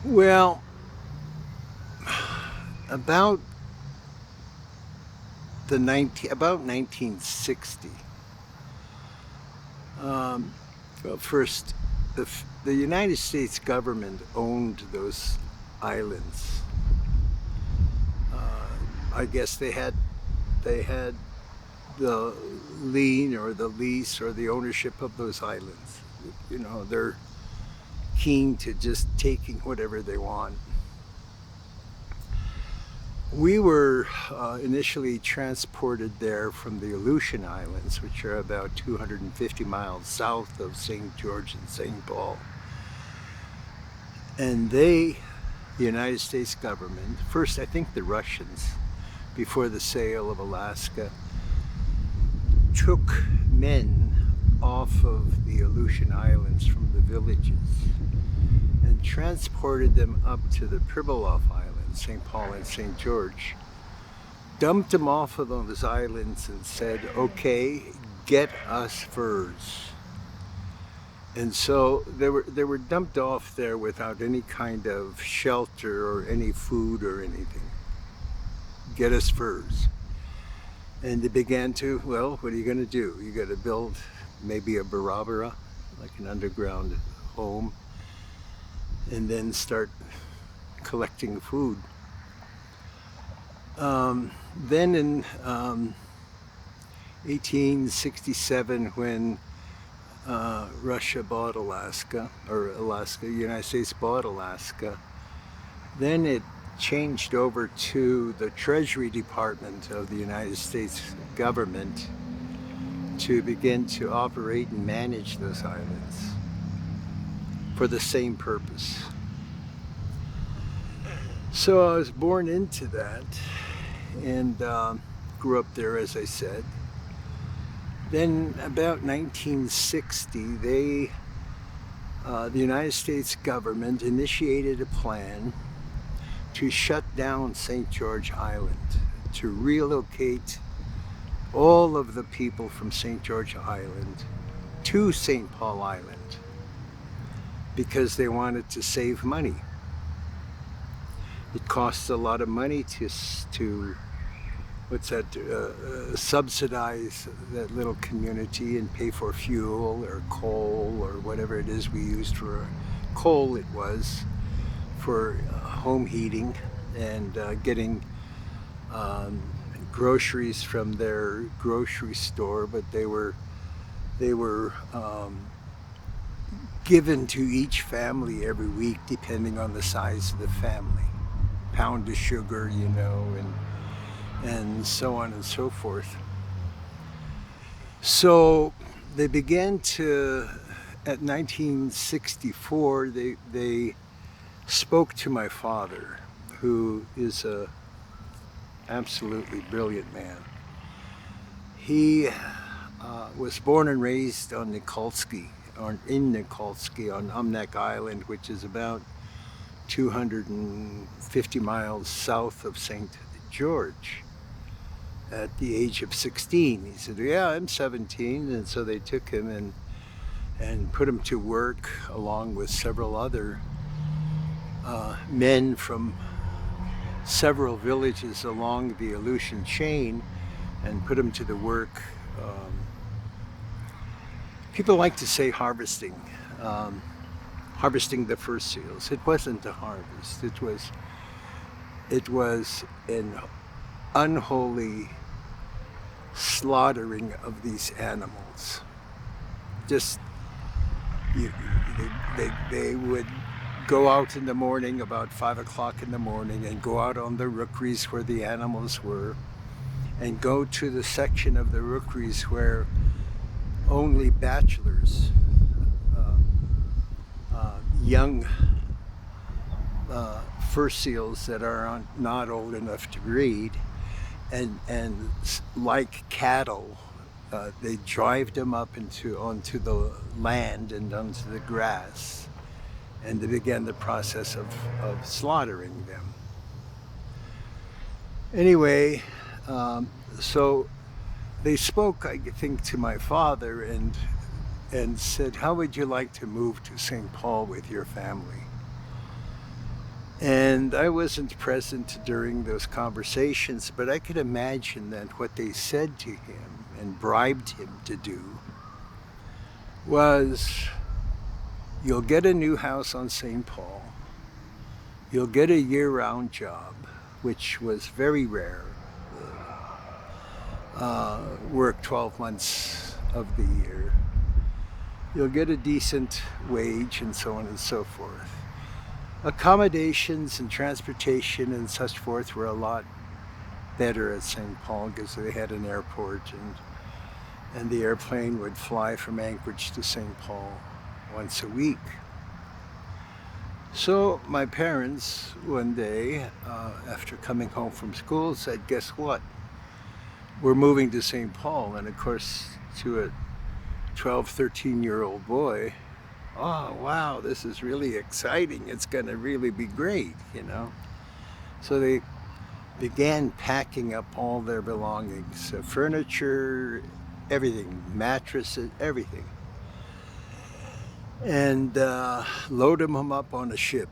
Well, about about 1960. Um, well, first, the United States government owned those islands. I guess they had the lien or the lease or the ownership of those islands. They're keen to just taking whatever they want. We were initially transported there from the Aleutian Islands, which are about 250 miles south of St. George and St. Paul. And the United States government, first I think the Russians, before the sale of Alaska, took men off of the Aleutian Islands from the villages and transported them up to the Pribilof Islands, St. Paul and St. George, dumped them off of those islands and said, okay, get us furs. And so they were dumped off there without any kind of shelter or any food or anything. Get us furs. And they began to, well, what are you going to do? You got to build maybe a barabara, like an underground home, and then start collecting food. Then in 1867, when Russia bought Alaska, the United States bought Alaska, then it changed over to the Treasury Department of the United States government to begin to operate and manage those islands for the same purpose. So I was born into that and grew up there, as I said. Then about 1960, the United States government initiated a plan to shut down St. George Island, to relocate all of the people from St. George Island to St. Paul Island because they wanted to save money. It costs a lot of money to subsidize that little community and pay for fuel or coal or whatever it is we used for coal. It was for home heating and getting groceries from their grocery store, but they were given to each family every week depending on the size of the family. Pound of sugar, and so on and so forth. So they began to, at 1964, they spoke to my father, who is a absolutely brilliant man. He was born and raised on Nikolsky, or in Nikolsky on Umnak Island, which is about 250 miles south of St. George. At the age of 16, he said, yeah, I'm 17. And so they took him and put him to work along with several other men from several villages along the Aleutian chain and put him to the work. People like to say harvesting the fur seals. It wasn't a harvest. It was an unholy slaughtering of these animals. Just they would go out in the morning about 5 o'clock in the morning and go out on the rookeries where the animals were and go to the section of the rookeries where only bachelors, young fur seals that are not old enough to breed, and like cattle, they drive them up onto the land and onto the grass, and they began the process of slaughtering them. Anyway, so they spoke, I think, to my father and said, how would you like to move to St. Paul with your family? And I wasn't present during those conversations, but I could imagine that what they said to him and bribed him to do was, you'll get a new house on St. Paul, you'll get a year-round job, which was very rare, work 12 months of the year, you'll get a decent wage, and so on and so forth. Accommodations and transportation and such forth were a lot better at St. Paul because they had an airport, and the airplane would fly from Anchorage to St. Paul once a week. So my parents one day, after coming home from school, said, guess what? We're moving to St. Paul. And of course, to a 12, 13-year-old boy, oh wow, this is really exciting, it's going to really be great, you know. So they began packing up all their belongings, furniture, everything, mattresses, everything, and loaded them up on a ship.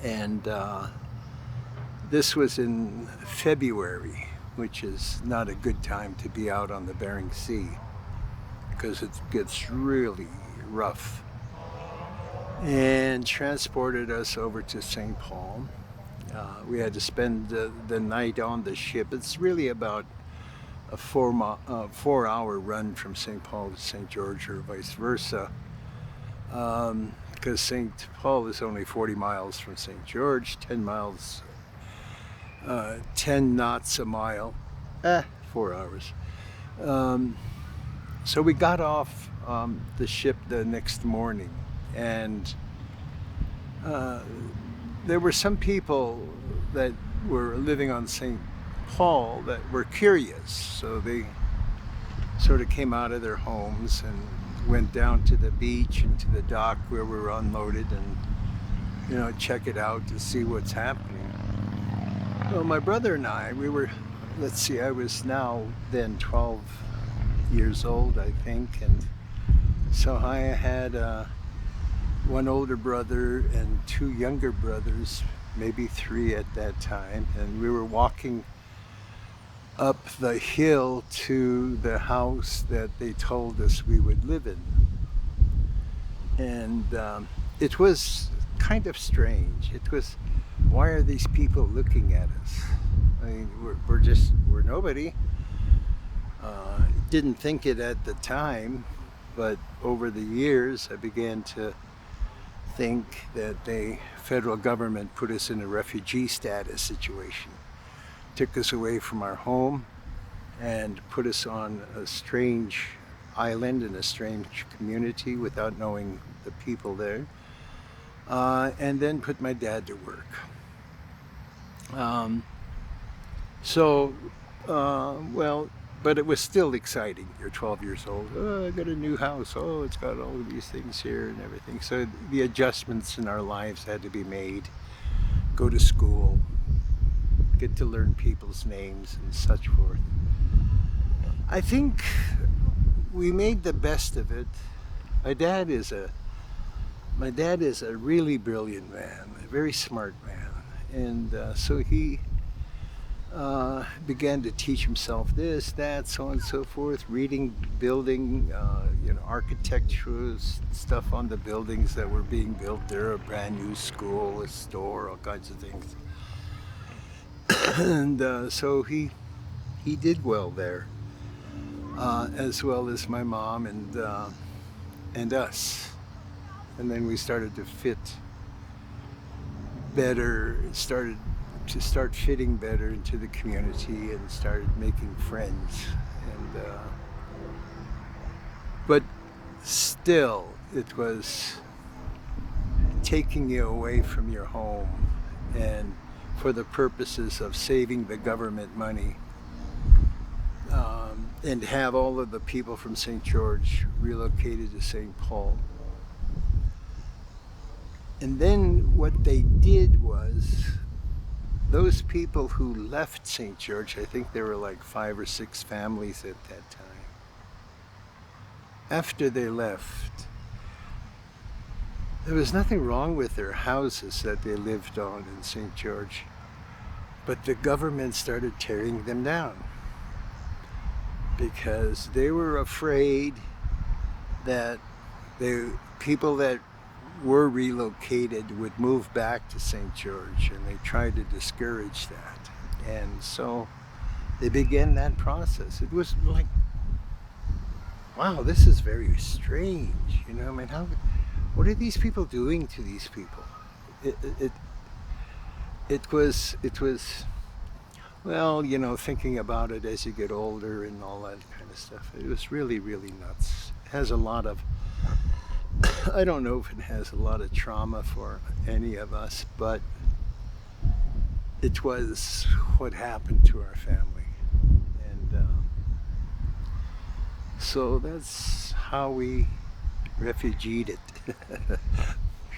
And this was in February, which is not a good time to be out on the Bering Sea, because it gets really rough, and transported us over to St. Paul. We had to spend the night on the ship. It's really about a 4-hour run from St. Paul to St. George, or vice versa, because St. Paul is only 40 miles from St. George, 10 knots a mile, 4 hours. So we got off the ship the next morning, and there were some people that were living on St. Paul that were curious, so they sort of came out of their homes and went down to the beach and to the dock where we were unloaded, and, you know, check it out to see what's happening. Well, my brother and I, we were, let's see, I was now then 12 years old, I think, and so I had one older brother and 2 younger brothers, maybe 3 at that time, and we were walking up the hill to the house that they told us we would live in. And it was kind of strange. It was, why are these people looking at us? I mean, we're nobody. Didn't think it at the time, but over the years I began to think that the federal government put us in a refugee status situation, took us away from our home and put us on a strange island in a strange community without knowing the people there, and then put my dad to work. Well, but it was still exciting. You're 12 years old. Oh, I got a new house. Oh, it's got all of these things here and everything. So the adjustments in our lives had to be made. Go to school, get to learn people's names and such forth. I think we made the best of it. My dad is a really brilliant man, a very smart man, and so he began to teach himself this, that, so on and so forth, reading, building, architecture stuff on the buildings that were being built there, a brand new school, a store, all kinds of things. And so he did well there, as well as my mom and us. And then we started to fit better, start fitting better into the community, and started making friends. And but still, it was taking you away from your home, and for the purposes of saving the government money, and have all of the people from St. George relocated to St. Paul. And then what they did was, those people who left St. George, I think there were like 5 or 6 families at that time. After they left, There was nothing wrong with their houses that they lived on in St. George, but the government started tearing them down because they were afraid that the people that were relocated would move back to St. George, and they tried to discourage that. And so they began that process. It was like, wow, this is very strange. You know, I mean, what are these people doing to these people? It was, well, you know, thinking about it as you get older and all that kind of stuff, it was really, really nuts. It has a lot of, I don't know if it has a lot of trauma for any of us, but it was what happened to our family. And so that's how we refugeed it,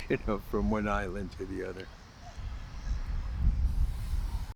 you know, from one island to the other.